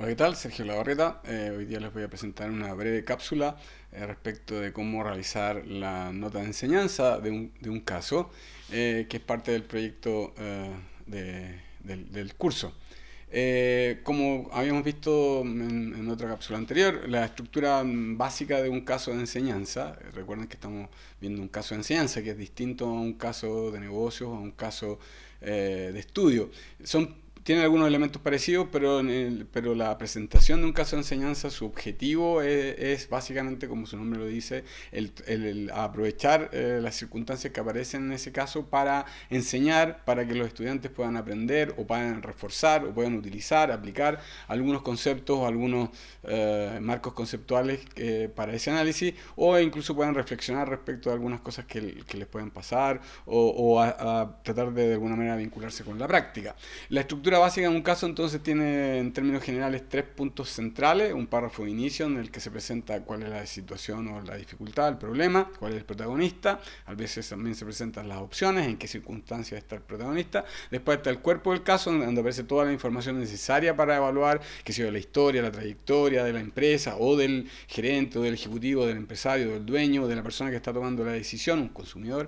Hola, ¿qué tal? Sergio Labarreta. Hoy día les voy a presentar una breve cápsula respecto de cómo realizar la nota de enseñanza de un caso que es parte del proyecto del curso. Como habíamos visto en otra cápsula anterior, la estructura básica de un caso de enseñanza, recuerden que estamos viendo un caso de enseñanza que es distinto a un caso de negocios o a un caso de estudio. Tienen algunos elementos parecidos, pero la presentación de un caso de enseñanza, su objetivo es básicamente, como su nombre lo dice, el aprovechar las circunstancias que aparecen en ese caso para enseñar, para que los estudiantes puedan aprender o puedan reforzar o puedan utilizar, aplicar algunos conceptos o algunos marcos conceptuales para ese análisis, o incluso puedan reflexionar respecto a algunas cosas que les pueden pasar o tratar de alguna manera vincularse con la práctica. La estructura básica en un caso entonces tiene en términos generales tres puntos centrales: un párrafo de inicio en el que se presenta cuál es la situación o la dificultad, el problema, cuál es el protagonista, a veces también se presentan las opciones, en qué circunstancias está el protagonista. Después está el cuerpo del caso, donde aparece toda la información necesaria para evaluar, que sea la historia, la trayectoria de la empresa o del gerente o del ejecutivo, del empresario, del dueño, de la persona que está tomando la decisión, un consumidor,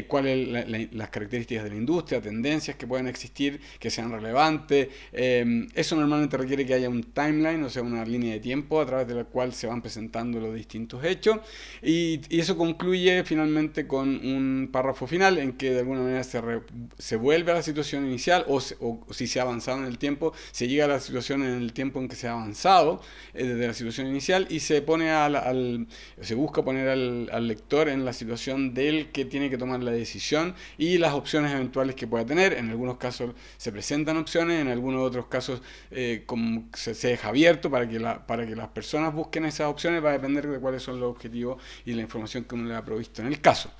cuáles las características de la industria, tendencias que pueden existir, que sean relevantes. Eso normalmente requiere que haya un timeline, o sea, una línea de tiempo a través de la cual se van presentando los distintos hechos, y eso concluye finalmente con un párrafo final en que de alguna manera se vuelve a la situación inicial, o si se ha avanzado en el tiempo, se llega a la situación en el tiempo en que se ha avanzado desde la situación inicial, y se busca poner al lector en la situación del que tiene que tomar la decisión y las opciones eventuales que pueda tener. En algunos casos se presentan opciones, en algunos otros casos como se deja abierto para que las personas busquen esas opciones. Va a depender de cuáles son los objetivos y la información que uno le ha provisto en el caso.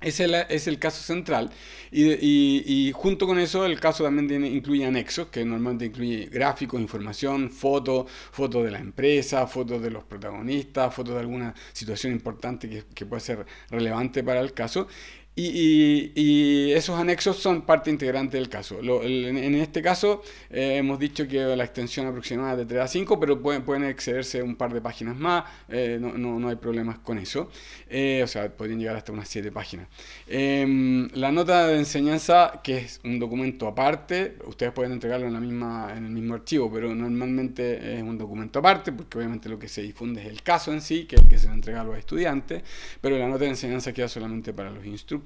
Es el caso central, y junto con eso el caso también incluye anexos, que normalmente incluye gráficos, información, fotos de la empresa, fotos de los protagonistas, fotos de alguna situación importante que puede ser relevante para el caso. Y esos anexos son parte integrante del caso. En este caso hemos dicho que la extensión aproximada es de 3 a 5, pero pueden excederse un par de páginas más. No hay problemas con eso. O sea, podrían llegar hasta unas 7 páginas. La nota de enseñanza, que es un documento aparte, ustedes pueden entregarlo en el mismo archivo, pero normalmente es un documento aparte, porque obviamente lo que se difunde es el caso en sí, que es el que se le entrega a los estudiantes, pero la nota de enseñanza queda solamente para los instructores.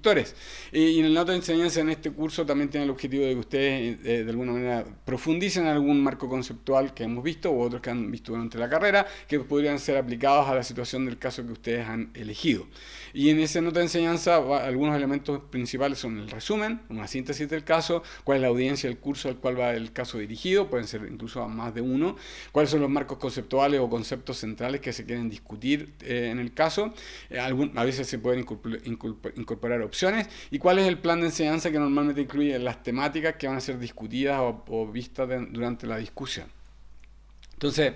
Y en la nota de enseñanza en este curso también tiene el objetivo de que ustedes de alguna manera profundicen en algún marco conceptual que hemos visto o otros que han visto durante la carrera, que podrían ser aplicados a la situación del caso que ustedes han elegido. Y en esa nota de enseñanza algunos elementos principales son el resumen, una síntesis del caso, cuál es la audiencia del curso al cual va el caso dirigido, pueden ser incluso a más de uno, cuáles son los marcos conceptuales o conceptos centrales que se quieren discutir en el caso. A veces se pueden incorporar opciones, y cuál es el plan de enseñanza, que normalmente incluye las temáticas que van a ser discutidas o vistas durante la discusión. Entonces,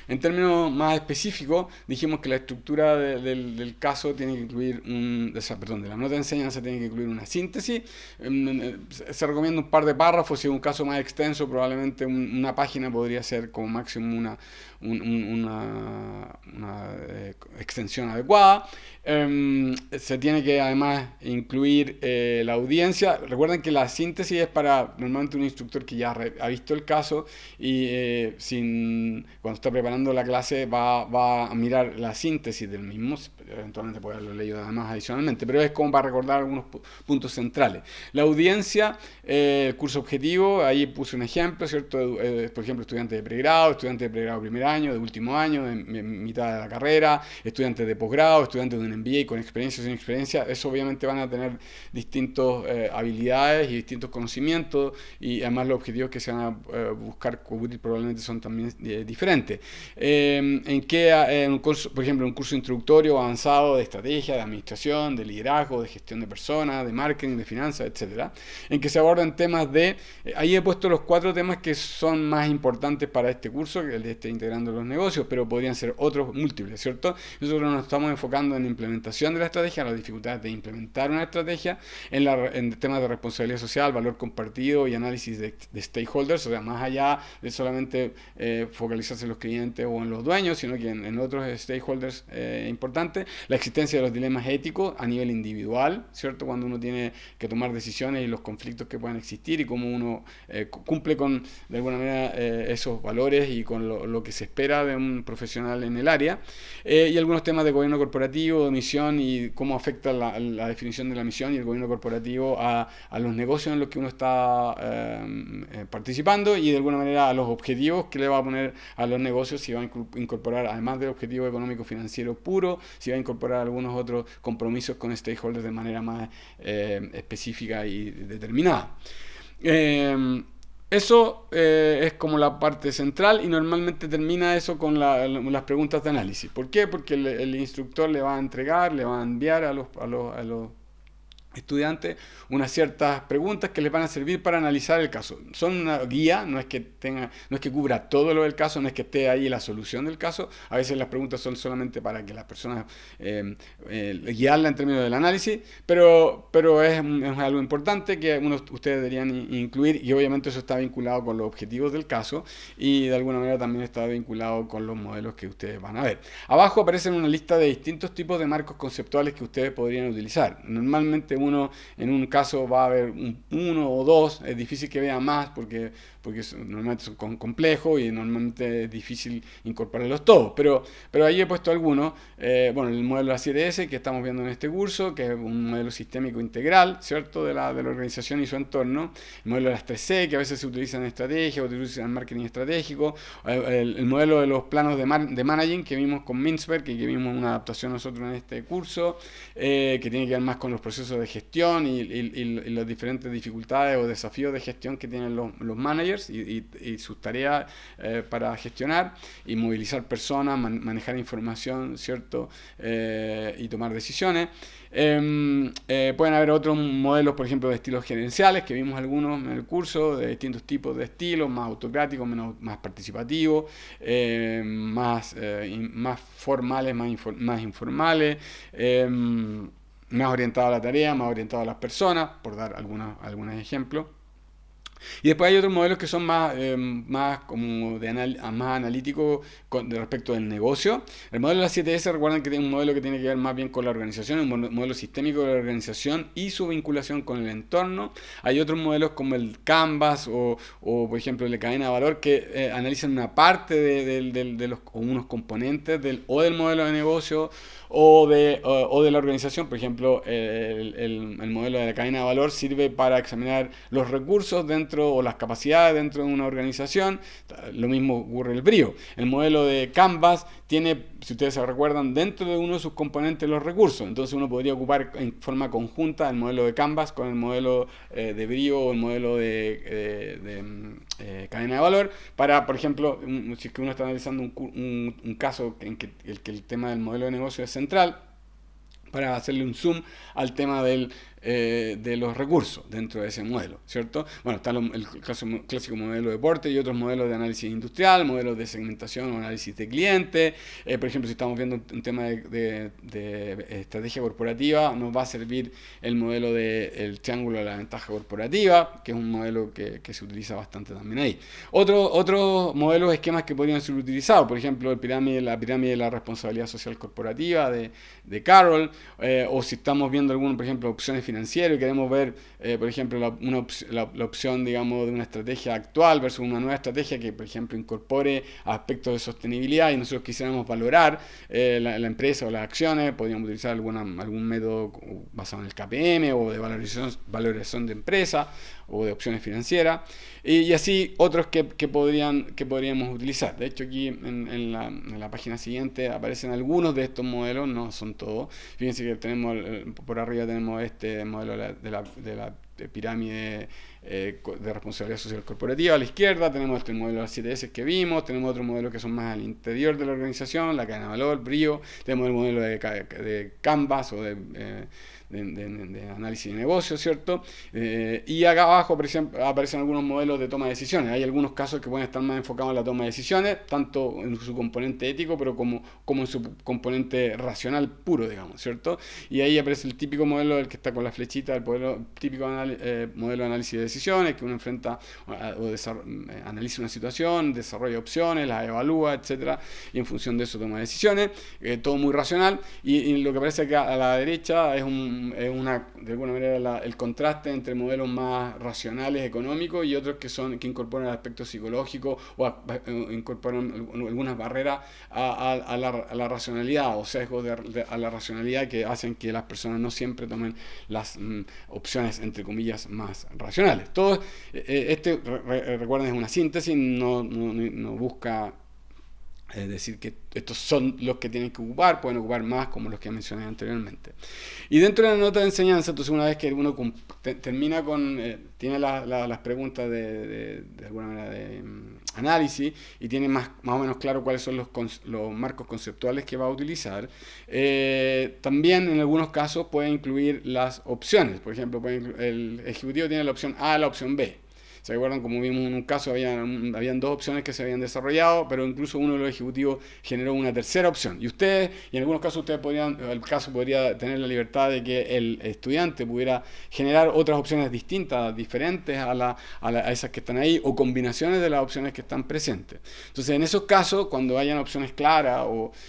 en términos más específicos, dijimos que la estructura del caso tiene que incluir de la nota de enseñanza tiene que incluir una síntesis. Se recomienda un par de párrafos. Si es un caso más extenso, probablemente una página podría ser como máximo una extensión adecuada. Se tiene que además incluir la audiencia. Recuerden que la síntesis es para normalmente un instructor que ya ha visto el caso y cuando está preparando la clase va a mirar la síntesis del mismo. Eventualmente puede haberlo leído además adicionalmente, pero es como para recordar algunos puntos centrales. La audiencia, el curso objetivo, ahí puse un ejemplo, ¿cierto? Por ejemplo, estudiantes de pregrado primer año, de último año, de mitad de la carrera, estudiantes de posgrado, estudiantes de un MBA con experiencia o sin experiencia. Eso obviamente van a tener distintas habilidades y distintos conocimientos, y además los objetivos que se van a buscar cubrir probablemente son también diferente. En un curso, por ejemplo, un curso introductorio avanzado de estrategia, de administración, de liderazgo, de gestión de personas, de marketing, de finanzas, etcétera, en que se abordan temas ahí he puesto los 4 temas que son más importantes para este curso, que el de integrando los negocios, pero podrían ser otros múltiples, ¿cierto? Nosotros nos estamos enfocando en implementación de la estrategia, las dificultades de implementar una estrategia, en temas de responsabilidad social, valor compartido y análisis de stakeholders, o sea, más allá de solamente focalizarse en los clientes o en los dueños, sino que en otros stakeholders importantes, la existencia de los dilemas éticos a nivel individual, ¿cierto? Cuando uno tiene que tomar decisiones y los conflictos que puedan existir y cómo uno cumple con, de alguna manera, esos valores y con lo que se espera de un profesional en el área, y algunos temas de gobierno corporativo, de misión y cómo afecta la definición de la misión y el gobierno corporativo a los negocios en los que uno está participando y de alguna manera a los objetivos que le va a poner a los negocios, si va a incorporar, además del objetivo económico financiero puro, si va a incorporar algunos otros compromisos con stakeholders de manera más específica y determinada. Eso es como la parte central y normalmente termina eso con las preguntas de análisis. ¿Por qué? Porque el instructor le va a entregar, le va a enviar a los estudiantes unas ciertas preguntas que les van a servir para analizar el caso. Son una guía, no es que cubra todo lo del caso, no es que esté ahí la solución del caso. A veces las preguntas son solamente para que las personas guiarla en términos del análisis, pero es algo importante que ustedes deberían incluir, y obviamente eso está vinculado con los objetivos del caso y de alguna manera también está vinculado con los modelos que ustedes van a ver. Abajo aparecen una lista de distintos tipos de marcos conceptuales que ustedes podrían utilizar. Normalmente en un caso va a haber uno o dos, es difícil que vea más porque normalmente son complejos y normalmente es difícil incorporarlos todos, pero ahí he puesto algunos. El modelo de la 7S que estamos viendo en este curso, que es un modelo sistémico integral, ¿cierto?, de la organización y su entorno. El modelo de las 3C, que a veces se utiliza en estrategia o se utiliza en marketing estratégico. El modelo de los planos de managing que vimos con Mintzberg y que vimos una adaptación nosotros en este curso, que tiene que ver más con los procesos de gestión y las diferentes dificultades o desafíos de gestión que tienen los managers y sus tareas para gestionar y movilizar personas, manejar información, ¿cierto? Y tomar decisiones. Pueden haber otros modelos, por ejemplo, de estilos gerenciales, que vimos algunos en el curso, de distintos tipos de estilos, más autocráticos, más participativos, más formales, más informales, más orientados a la tarea, más orientados a las personas, por dar algunos ejemplos. Y después hay otros modelos que son más como más analíticos respecto del negocio. El modelo de la 7S, recuerden que tiene un modelo que tiene que ver más bien con la organización, un modelo sistémico de la organización y su vinculación con el entorno. Hay otros modelos como el Canvas o por ejemplo, el de cadena de valor que analizan una parte o unos componentes del modelo de negocio o de la organización. Por ejemplo, el modelo de la cadena de valor sirve para examinar los recursos o las capacidades dentro de una organización. Lo mismo ocurre el brío. El modelo de Canvas tiene, si ustedes se recuerdan, dentro de uno de sus componentes los recursos. Entonces uno podría ocupar en forma conjunta el modelo de Canvas con el modelo de brío o el modelo de cadena de valor para, por ejemplo, si es que uno está analizando un caso en que el tema del modelo de negocio es central, para hacerle un zoom al tema de los recursos dentro de ese modelo, ¿cierto? Bueno, está el clásico modelo de deporte y otros modelos de análisis industrial, modelos de segmentación o análisis de cliente. Por ejemplo, si estamos viendo un tema de estrategia corporativa, nos va a servir el modelo del triángulo de la ventaja corporativa, que es un modelo que se utiliza bastante también ahí. Otros modelos, esquemas que podrían ser utilizados, por ejemplo, la pirámide de la responsabilidad social corporativa de Carroll, o si estamos viendo algunos, por ejemplo, opciones financieras y queremos ver, por ejemplo, la opción, digamos, de una estrategia actual versus una nueva estrategia que, por ejemplo, incorpore aspectos de sostenibilidad y nosotros quisiéramos valorar la empresa o las acciones, podríamos utilizar algún método basado en el KPM o de valorización de empresa o de opciones financieras, y así otros que podríamos utilizar. De hecho, aquí en la página siguiente aparecen algunos de estos modelos, no son todos. Fíjense que tenemos por arriba tenemos este modelo de la pirámide de responsabilidad social corporativa. A la izquierda tenemos el modelo de las 7S que vimos, tenemos otros modelos que son más al interior de la organización, la cadena de valor, BRIO, tenemos el modelo de Canvas o de análisis de negocio, ¿cierto? Y acá abajo, por ejemplo, aparecen algunos modelos de toma de decisiones. Hay algunos casos que pueden estar más enfocados en la toma de decisiones, tanto en su componente ético, pero como en su componente racional puro, digamos, ¿cierto? Y ahí aparece el típico modelo, el que está con la flechita, el típico modelo de análisis de decisiones, que uno enfrenta analiza una situación, desarrolla opciones, las evalúa, etcétera, y en función de eso toma decisiones. Todo muy racional. Y lo que aparece acá a la derecha es de alguna manera el contraste entre modelos más racionales económicos y otros que incorporan aspectos psicológicos o incorporan algunas barreras a la racionalidad o sesgos a la racionalidad que hacen que las personas no siempre tomen las opciones entre comillas más racionales. Todo recuerden, es una síntesis, no busca decir que estos son los que tienen que ocupar, pueden ocupar más como los que mencioné anteriormente. Y dentro de la nota de enseñanza, entonces una vez que uno termina tiene las preguntas de alguna manera de análisis y tiene más o menos claro cuáles son los marcos conceptuales que va a utilizar, también en algunos casos puede incluir las opciones. Por ejemplo, el ejecutivo tiene la opción A y la opción B. ¿Se acuerdan? Como vimos en un caso, habían dos opciones que se habían desarrollado, pero incluso uno de los ejecutivos generó una tercera opción. Y en algunos casos, podría tener la libertad de que el estudiante pudiera generar otras opciones distintas, diferentes a esas que están ahí, o combinaciones de las opciones que están presentes. Entonces, en esos casos, cuando hayan opciones claras,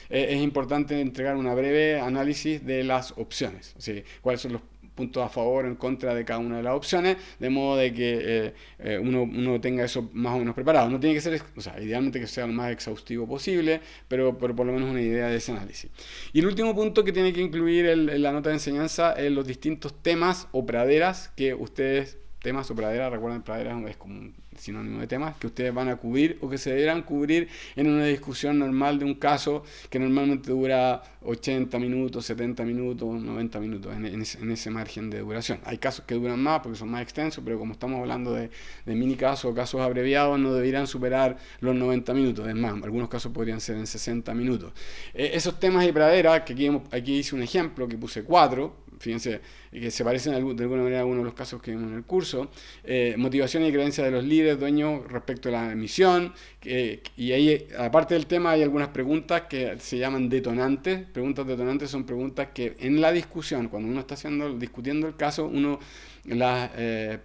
es importante entregar una breve análisis de las opciones. O sea, cuáles son los puntos a favor o en contra de cada una de las opciones, de modo de que uno tenga eso más o menos preparado. No tiene que ser, idealmente que sea lo más exhaustivo posible, pero por lo menos una idea de ese análisis. Y el último punto que tiene que incluir la nota de enseñanza es los distintos temas o praderas que ustedes, temas o praderas, recuerden, praderas es como un sinónimo de temas, que ustedes van a cubrir o que se deberán cubrir en una discusión normal de un caso que normalmente dura 80 minutos, 70 minutos, 90 minutos, en ese margen de duración. Hay casos que duran más porque son más extensos, pero como estamos hablando de mini casos o casos abreviados, no deberían superar los 90 minutos. Es más, algunos casos podrían ser en 60 minutos. Esos temas y praderas, que aquí hice un ejemplo, que puse 4, fíjense, que se parecen de alguna manera a algunos de los casos que vimos en el curso. Motivación y creencia de los líderes, dueños respecto a la emisión. Y ahí, aparte del tema, hay algunas preguntas que se llaman detonantes. Preguntas detonantes son preguntas que en la discusión, cuando uno está discutiendo el caso, uno las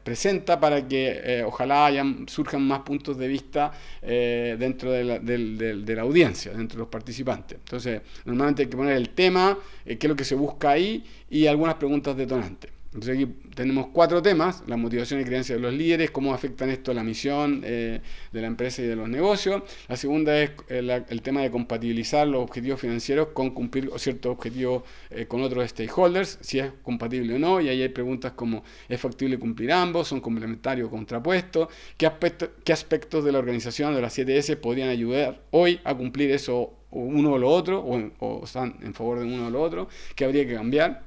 presenta para que ojalá surjan más puntos de vista dentro de la audiencia, dentro de los participantes. Entonces, normalmente hay que poner el tema, qué es lo que se busca ahí, y algunas preguntas detonantes. Entonces aquí tenemos 4 temas: la motivación y creencia de los líderes, cómo afectan esto a la misión de la empresa y de los negocios. La segunda es el tema de compatibilizar los objetivos financieros con cumplir ciertos objetivos con otros stakeholders, si es compatible o no, y ahí hay preguntas como: ¿es factible cumplir ambos? ¿Son complementarios o contrapuestos? ¿Qué aspectos de la organización de las 7S podrían ayudar hoy a cumplir eso, o uno o lo otro, o están en favor de uno o lo otro? ¿Qué habría que cambiar?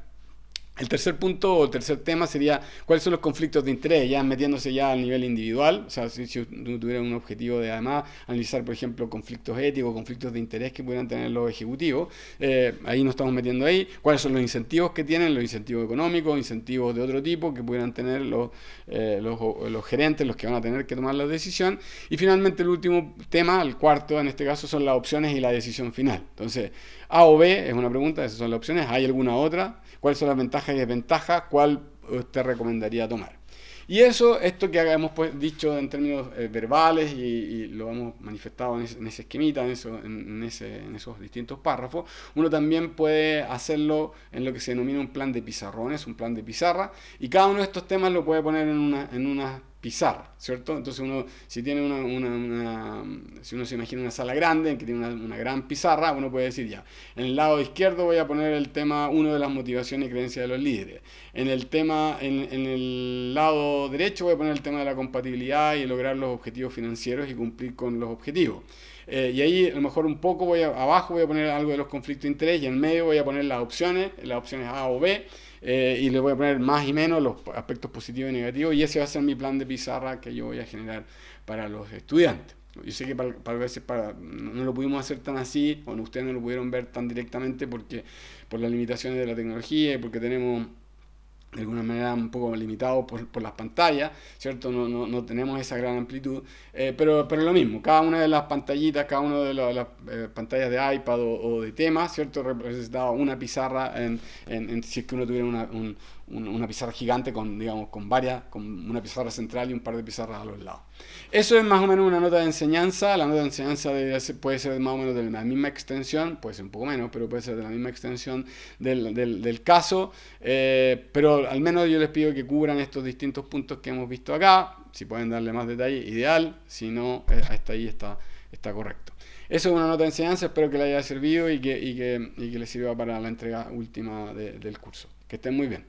El tercer punto o tercer tema sería cuáles son los conflictos de interés, ya metiéndose ya al nivel individual. O sea, si tuviera un objetivo de además analizar, por ejemplo, conflictos éticos, conflictos de interés que pudieran tener los ejecutivos, ahí nos estamos metiendo ahí. Cuáles son los incentivos que tienen, los incentivos económicos, incentivos de otro tipo que pudieran tener los gerentes, los que van a tener que tomar la decisión. Y finalmente el último tema, el cuarto en este caso, son las opciones y la decisión final. Entonces, A o B es una pregunta, esas son las opciones. ¿Hay alguna otra? ¿Cuáles son las ventajas y desventajas? ¿Cuál usted recomendaría tomar? Y esto que hemos dicho en términos verbales y lo hemos manifestado en ese esquemita, en esos distintos párrafos, uno también puede hacerlo en lo que se denomina un plan de pizarrones, un plan de pizarra, y cada uno de estos temas lo puede poner en una pizarra, ¿cierto? Entonces si uno se imagina una sala grande en que tiene una gran pizarra, uno puede decir ya, en el lado izquierdo voy a poner el tema 1 de las motivaciones y creencias de los líderes. En el lado derecho voy a poner el tema de la compatibilidad y lograr los objetivos financieros y cumplir con los objetivos. Y ahí a lo mejor un poco abajo voy a poner algo de los conflictos de interés, y en medio voy a poner las opciones A o B. y le voy a poner más y menos, los aspectos positivos y negativos, y ese va a ser mi plan de pizarra que yo voy a generar para los estudiantes. Yo sé que para veces no lo pudimos hacer tan así, o ustedes no lo pudieron ver tan directamente porque por las limitaciones de la tecnología y porque tenemos de alguna manera un poco limitados por las pantallas, ¿cierto? No tenemos esa gran amplitud, pero lo mismo, cada una de las pantallitas, cada una de las pantallas de iPad o de temas, ¿cierto? Representaba una pizarra si es que uno tuviera una pizarra gigante con, digamos, con una pizarra central y un par de pizarras a los lados. Eso es más o menos una nota de enseñanza. La nota de enseñanza puede ser más o menos de la misma extensión, puede ser un poco menos, pero puede ser de la misma extensión del caso. Pero al menos yo les pido que cubran estos distintos puntos que hemos visto acá. Si pueden darle más detalle, ideal. Si no, hasta ahí está correcto. Eso es una nota de enseñanza. Espero que les haya servido y que les sirva para la entrega última del curso. Que estén muy bien.